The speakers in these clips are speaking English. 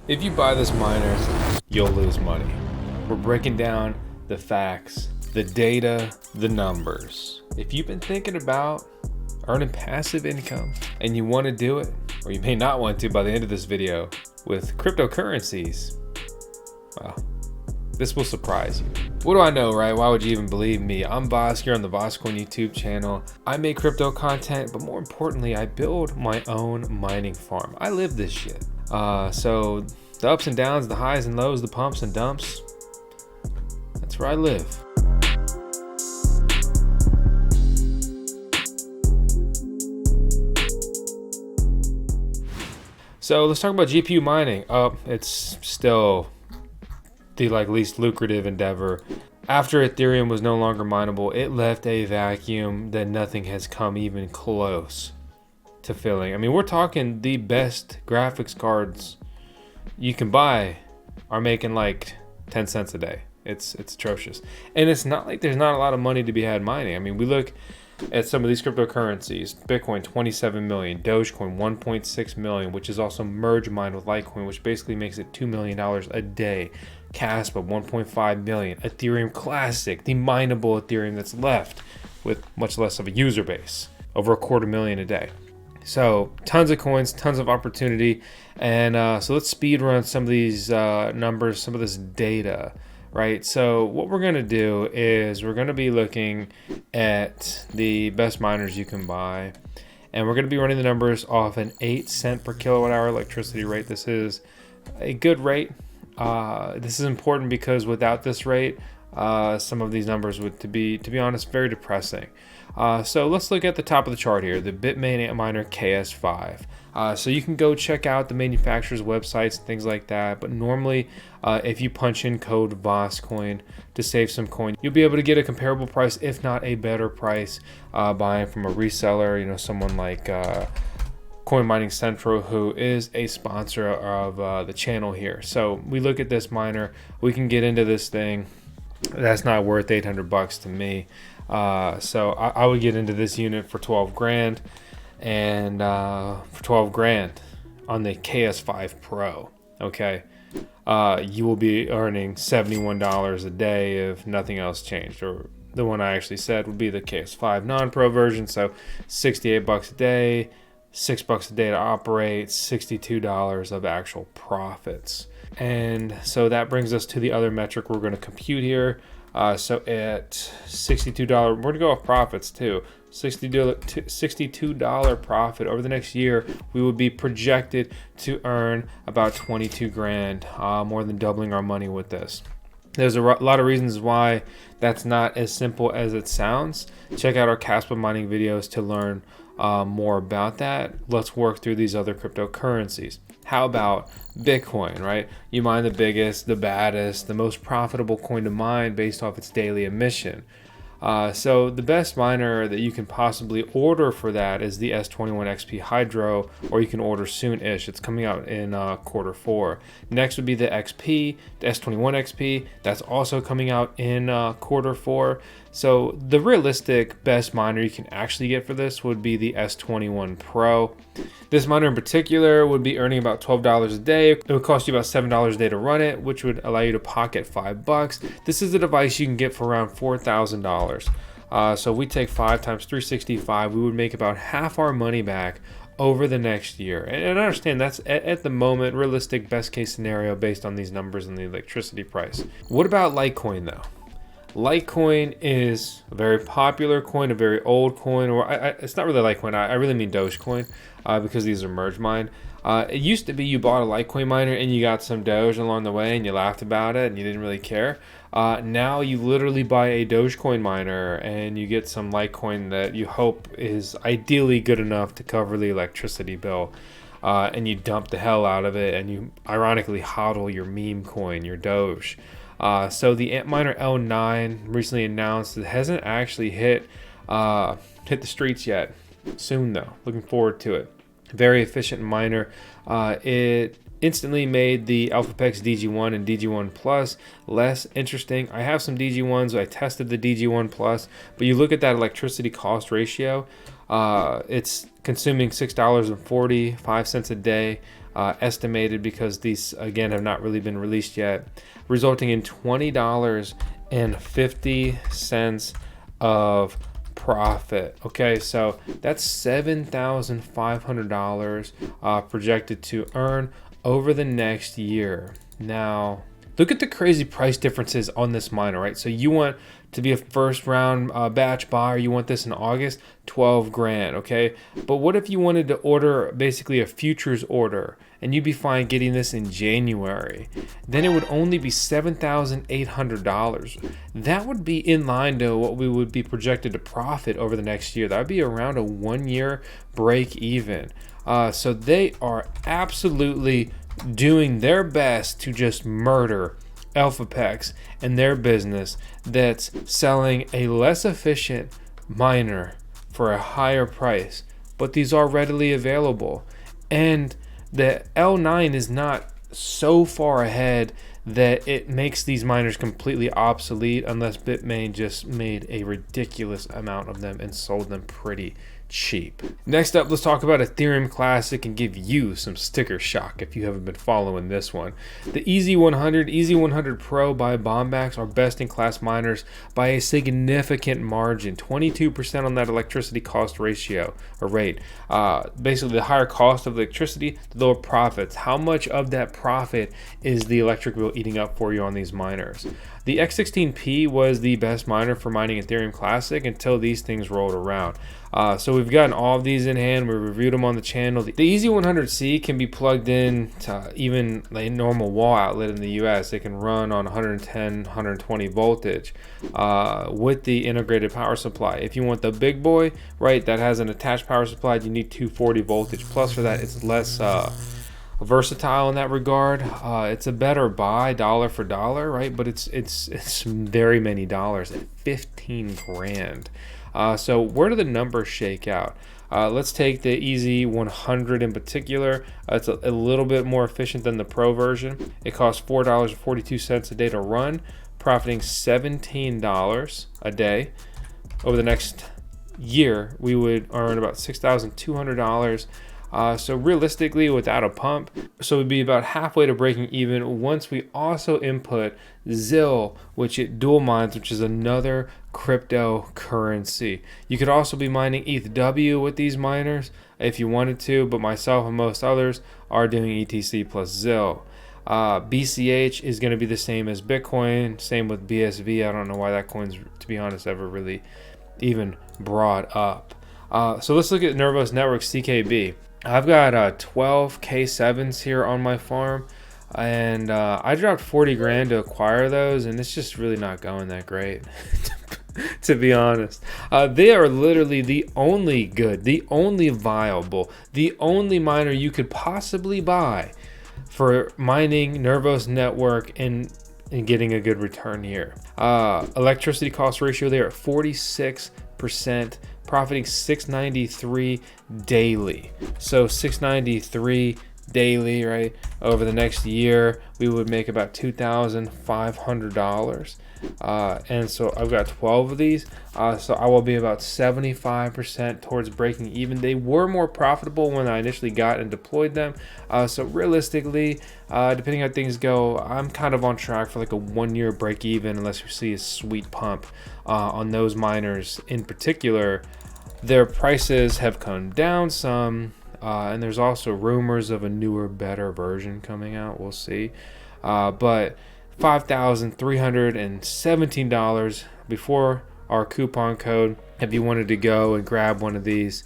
If you buy this miner, you'll lose money. We're breaking down the facts, the data, the numbers. If you've been thinking about earning passive income and you want to do it, or you may not want to by the end of this video with cryptocurrencies, well, this will surprise you. What do I know, right? Why would you even believe me? I'm Vosk here on the VoskCoin YouTube channel. I make crypto content, but more importantly, I build my own mining farm. I live this shit. So the ups and downs, the highs and lows, the pumps and dumps, that's where I live. So let's talk about GPU mining. It's still the least lucrative endeavor. After Ethereum was no longer mineable, it left a vacuum that nothing has come even close to filling. I mean, we're talking the best graphics cards you can buy are making like 10 cents a day. It's atrocious. And it's not like there's not a lot of money to be had mining. I mean, we look at some of these cryptocurrencies. Bitcoin 27 million, Dogecoin 1.6 million, which is also merge mined with Litecoin, which basically makes it $2 million a day. Kaspa 1.5 million, Ethereum Classic, the mineable Ethereum that's left with much less of a user base, over $250,000 a day. So tons of coins, tons of opportunity. And so let's speed run some of these numbers, some of this data, right? So what we're going to do is we're going to be looking at the best miners you can buy. And we're going to be running the numbers off an 8 cent per kilowatt hour electricity rate. This is a good rate. This is important because without this rate, some of these numbers would, to be honest, very depressing. So let's look at the top of the chart here, the Bitmain Miner KS5. So you can go check out the manufacturer's websites and things like that. But normally, if you punch in code VoskCoin to save some coin, you'll be able to get a comparable price, if not a better price, buying from a reseller, someone like Coin Mining Central, who is a sponsor of the channel here. So we look at this miner, we can get into this thing. That's not worth $800 to me. So I would get into this unit for 12 grand, and for 12 grand on the KS5 Pro, okay, you will be earning $71 a day if nothing else changed. Or the one I actually said would be the KS5 non-pro version. So $68 a day, $6 a day to operate, $62 of actual profits. And so that brings us to the other metric we're going to compute here. So at $62, we're going to go off profits too. $62 profit over the next year, we would be projected to earn about 22 grand, more than doubling our money with this. There's a lot of reasons why that's not as simple as it sounds. Check out our kaspa mining videos to learn more about that. Let's work through these other cryptocurrencies. How about Bitcoin, right? You mine the biggest, the baddest, the most profitable coin to mine based off its daily emission. So the best miner that you can possibly order for that is the S21 XP Hydro, or you can order soon-ish. It's coming out in Q4. Next would be the XP, the S21 XP. That's also coming out in Q4. So the realistic best miner you can actually get for this would be the S21 Pro. This miner in particular would be earning about $12 a day. It would cost you about $7 a day to run it, which would allow you to pocket $5. This is a device you can get for around $4,000. So if we take 5 times 365, we would make about half our money back over the next year. And I understand that's at the moment realistic best case scenario based on these numbers and the electricity price. What about Litecoin though? Litecoin is a very popular coin, a very old coin, or it's not really Litecoin. I really mean Dogecoin, because these are merge mined. It used to be you bought a Litecoin miner and you got some Doge along the way and you laughed about it and you didn't really care. Now you literally buy a Dogecoin miner and you get some Litecoin that you hope is ideally good enough to cover the electricity bill. And you dump the hell out of it and you ironically hodl your meme coin, your Doge. So the Antminer L9 recently announced it hasn't actually hit the streets yet. Soon though, looking forward to it. Very efficient miner. It instantly made the ALPH DG1 and DG1 Plus less interesting. I have some DG1s. I tested the DG1 Plus, but you look at that electricity cost ratio. It's consuming $6.45 a day. estimated, because these again have not really been released yet, resulting in $20.50 of profit. Okay, so that's $7,500 projected to earn over the next year. Now look at the crazy price differences on this miner, right? So you want to be a first round batch buyer, you want this in August, 12 grand, okay? But what if you wanted to order basically a futures order, and you'd be fine getting this in January? Then it would only be $7,800. That would be in line to what we would be projected to profit over the next year. That would be around a 1 year break even. So they are absolutely doing their best to just murder ALPH and their business that's selling a less efficient miner for a higher price, but these are readily available. And the L9 is not so far ahead that it makes these miners completely obsolete, unless Bitmain just made a ridiculous amount of them and sold them pretty cheap. Next up, let's talk about Ethereum Classic and give you some sticker shock if you haven't been following this one. The EZ100 Pro by Bombax are best in class miners by a significant margin, 22% on that electricity cost ratio or rate. Basically, the higher cost of electricity, the lower profits. How much of that profit is the electric bill eating up for you on these miners? The X16P was the best miner for mining Ethereum Classic until these things rolled around. So we've gotten all of these in hand. We reviewed them on the channel. The EZ100C can be plugged in to even a normal wall outlet in the US. It can run on 110, 120 voltage with the integrated power supply. If you want the big boy, right, that has an attached power supply, you need 240 voltage. Plus for that, it's less versatile in that regard. It's a better buy dollar for dollar, right? But it's very many dollars at 15 grand. So where do the numbers shake out? Let's take the EZ100 in particular. It's a little bit more efficient than the Pro version. It costs $4.42 a day to run, profiting $17 a day. Over the next year, we would earn about $6,200. So realistically, without a pump, so we'd be about halfway to breaking even once we also input ZIL, which it dual mines, which is another cryptocurrency. You could also be mining ETHW with these miners if you wanted to, but myself and most others are doing ETC plus ZIL. BCH is going to be the same as Bitcoin, same with BSV. I don't know why that coin's, to be honest, ever really even brought up. So let's look at Nervos Network CKB. I've got 12 K7s here on my farm, and I dropped 40 grand to acquire those, and it's just really not going that great. To be honest, they are literally the only good, the only viable, the only miner you could possibly buy for mining Nervos Network and getting a good return here. Electricity cost ratio there at 46%, profiting $693 daily. So $693 daily, right? Over the next year, we would make about $2,500. And so I've got 12 of these. So I will be about 75% towards breaking even. They were more profitable when I initially got and deployed them. So realistically, depending on how things go, I'm kind of on track for like a 1 year break even, unless you see a sweet pump on those miners in particular. Their prices have come down some, and there's also rumors of a newer, better version coming out. We'll see. But $5,317 before our coupon code if you wanted to go and grab one of these.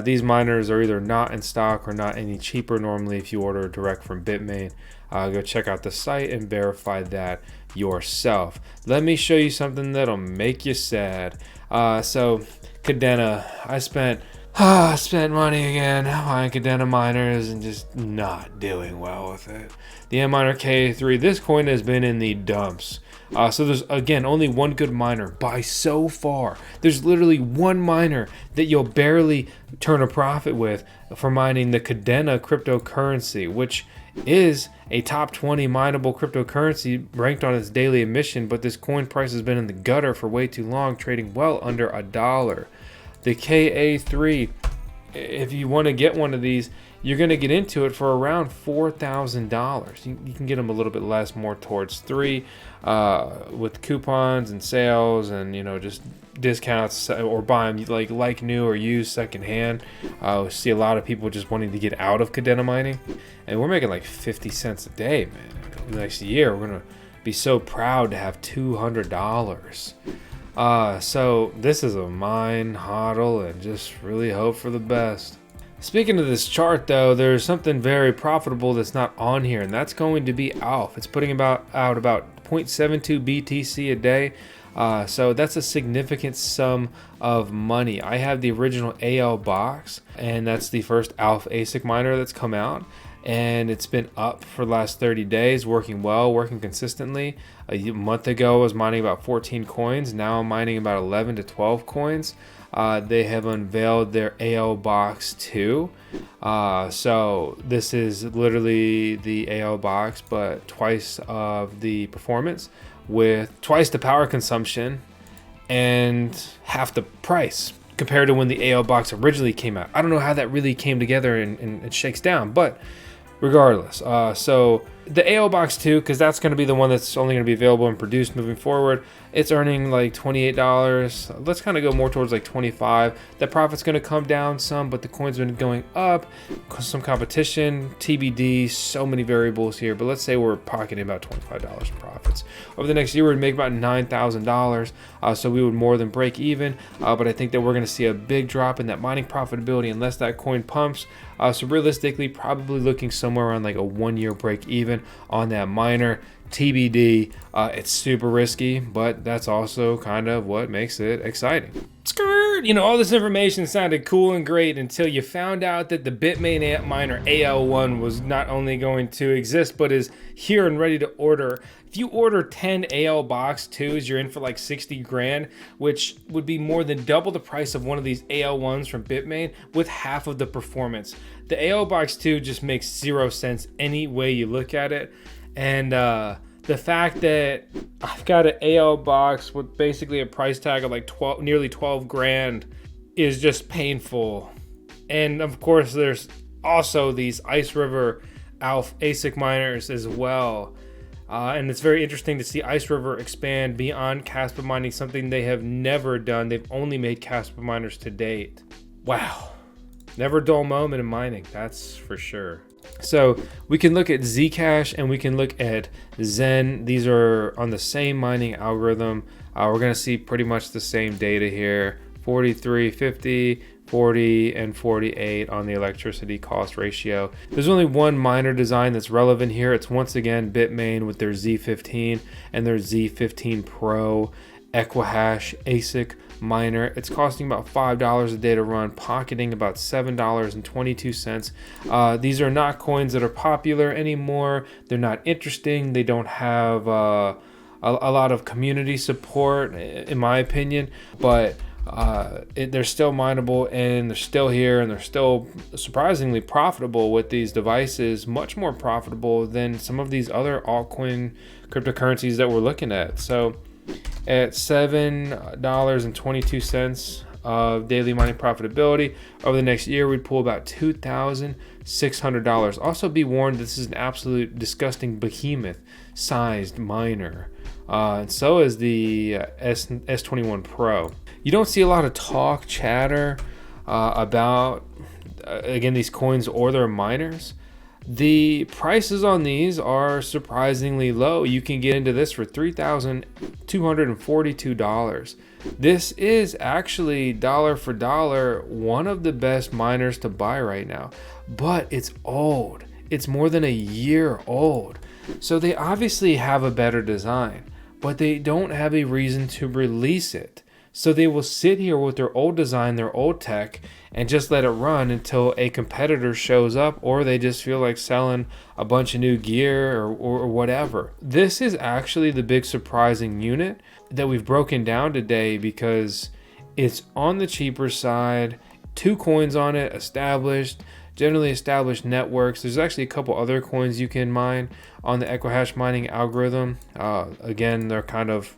These miners are either not in stock or not any cheaper normally if you order direct from Bitmain. Go check out the site and verify that yourself. Let me show you something that'll make you sad. So Kadena, I spent money again buying Kadena miners and just not doing well with it. The M-Miner K3, this coin has been in the dumps. So there's, again, only one good miner by so far. There's literally one miner that you'll barely turn a profit with for mining the Kadena cryptocurrency, which is a top 20 mineable cryptocurrency ranked on its daily emission, but this coin price has been in the gutter for way too long, trading well under $1. The KA3, if you want to get one of these, you're going to get into it for around $4,000. You can get them a little bit less, more towards $3,000, with coupons and sales and, you know, just discounts, or buy them like new or used secondhand. We see a lot of people just wanting to get out of Kadena mining, and we're making like 50 cents a day, man. In the next year, we're going to be so proud to have $200. So this is a mine hodl, and just really hope for the best. Speaking of this chart though, there's something very profitable that's not on here, and that's going to be ALPH. It's putting out about 0.72 BTC a day. So that's a significant sum of money. I have the original AL box, and that's the first ALPH ASIC miner that's come out. And it's been up for the last 30 days, working well, working consistently. A month ago, I was mining about 14 coins. Now I'm mining about 11 to 12 coins. They have unveiled their AL box 2. So this is literally the AL box, but twice of the performance, with twice the power consumption and half the price compared to when the AL box originally came out. I don't know how that really came together and it shakes down, but regardless, so the AL box 2, because that's going to be the one that's only going to be available and produced moving forward, it's earning like $28. Let's kind of go more towards like $25. That profit's going to come down some, but the coin's been going up. Some competition, TBD, so many variables here, but let's say we're pocketing about $25 in profits. Over the next year, we'd make about $9,000, so we would more than break even, but I think that we're going to see a big drop in that mining profitability unless that coin pumps. So realistically, probably looking somewhere around like a 1 year break even on that miner. TBD. It's super risky, but that's also kind of what makes it exciting. Skirt! You know, all this information sounded cool and great until you found out that the Bitmain miner AL1 was not only going to exist, but is here and ready to order. If you order 10 AL box 2s, you're in for like 60 grand, which would be more than double the price of one of these AL1s from Bitmain with half of the performance. The AL box 2 just makes zero sense any way you look at it. And the fact that I've got an AL box with basically a price tag of like nearly 12 grand is just painful. And of course, there's also these Ice River ALPH ASIC miners as well. And it's very interesting to see Ice River expand beyond kaspa mining, something they have never done. They've only made kaspa miners to date. Wow. Never a dull moment in mining, that's for sure. So we can look at ZCASH and we can look at Zen. These are on the same mining algorithm. We're going to see pretty much the same data here. 43, 50, 40, and 48 on the electricity cost ratio. There's only one miner design that's relevant here. It's once again Bitmain with their Z15 and their Z15 Pro Equihash ASIC miner. It's costing about $5 a day to run, pocketing about $7.22. These are not coins that are popular anymore. They're not interesting. They don't have a lot of community support, in my opinion, but they're still mineable, and they're still here, and they're still surprisingly profitable with these devices, much more profitable than some of these other altcoin cryptocurrencies that we're looking at. So at $7.22 of daily mining profitability over the next year, we'd pull about $2,600. Also be warned, this is an absolute disgusting behemoth sized miner, and so is the S21 Pro. You don't see a lot of chatter about again these coins or their miners. The prices on these are surprisingly low. You can get into this for $3,242. This is actually dollar for dollar one of the best miners to buy right now, but it's old. It's more than a year old. So they obviously have a better design, but they don't have a reason to release it. So they will sit here with their old design, their old tech, and just let it run until a competitor shows up, or they just feel like selling a bunch of new gear or whatever. This is actually the big surprising unit that we've broken down today because it's on the cheaper side. 2 coins on it, established, generally established networks. There's actually a couple other coins you can mine on the Equihash mining algorithm. Again, they're kind of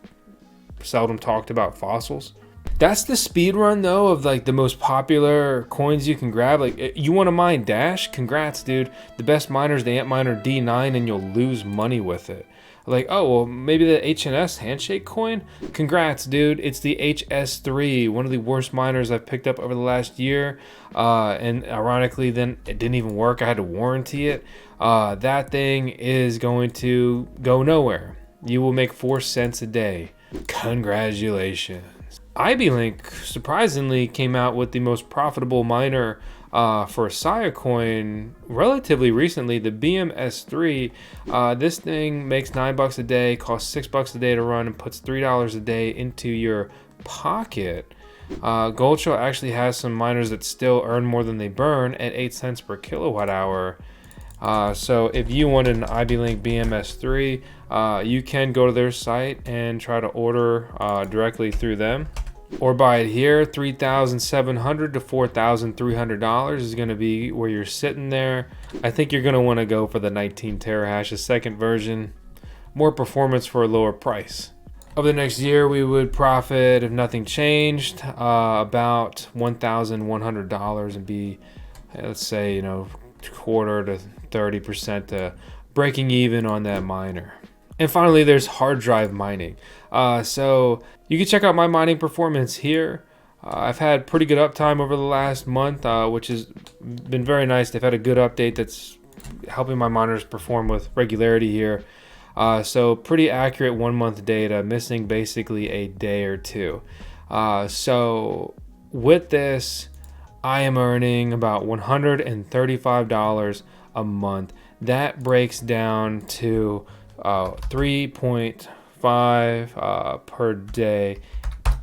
seldom talked about fossils, That's the speed run though of like the most popular coins you can grab. Like, you want to mine Dash? Congrats, dude. The best miner is the Antminer D9 and you'll lose money with it. Like, oh, well, maybe the HNS handshake coin? Congrats, dude. It's the HS3, one of the worst miners I've picked up over the last year. And ironically, then it didn't even work. I had to warranty it. That thing is going to go nowhere. You will make 4 cents a day. Congratulations. IBLink surprisingly came out with the most profitable miner for Sia coin relatively recently, the BMS3. This thing makes $9 a day, costs $6 a day to run, and puts $3 a day into your pocket. Goldshell actually has some miners that still earn more than they burn at 8 cents per kilowatt hour. So if you want an IBLink BMS3, you can go to their site and try to order directly through them, or buy it here. $3,700 to $4,300 is going to be where you're sitting there. I think you're going to want to go for the 19 terahash, the second version. More performance for a lower price. Over the next year, we would profit, if nothing changed, about $1,100 and be, let's say, you know, quarter to 30% to breaking even on that miner. And finally, there's hard drive mining. So you can check out my mining performance here. I've had pretty good uptime over the last month, which has been very nice. They've had a good update that's helping my miners perform with regularity here. So pretty accurate 1 month data, missing basically a day or two. So with this, I am earning about $135 a month. That breaks down to 3.5 per day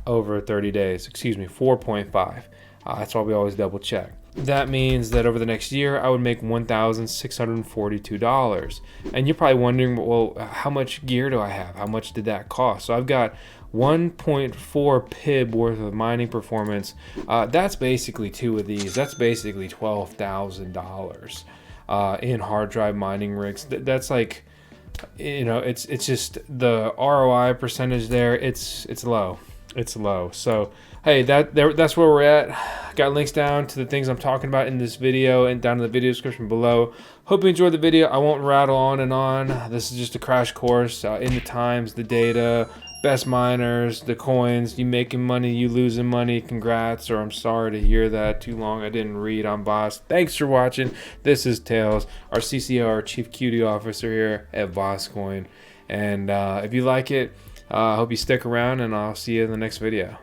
over 30 days. Excuse me, 4.5. That's why we always double check. That means that over the next year, I would make $1,642. And you're probably wondering, well, how much gear do I have? How much did that cost? So I've got 1.4 PIB worth of mining performance. That's basically 2 of these. That's basically $12,000 in hard drive mining rigs. That's like, you know, it's just the ROI percentage there. It's low. It's low. So hey, that's where we're at. Got links down to the things I'm talking about in this video and down in the video description below. Hope you enjoyed the video. I won't rattle on and on. This is just a crash course in the times, the data, best miners, the coins. You making money, you losing money. Congrats, or I'm sorry to hear that. Too long I didn't read on Boss. Thanks for watching. This is Tails, our CCO, our Chief Cutie Officer here at VoskCoin. And if you like it, I hope you stick around, and I'll see you in the next video.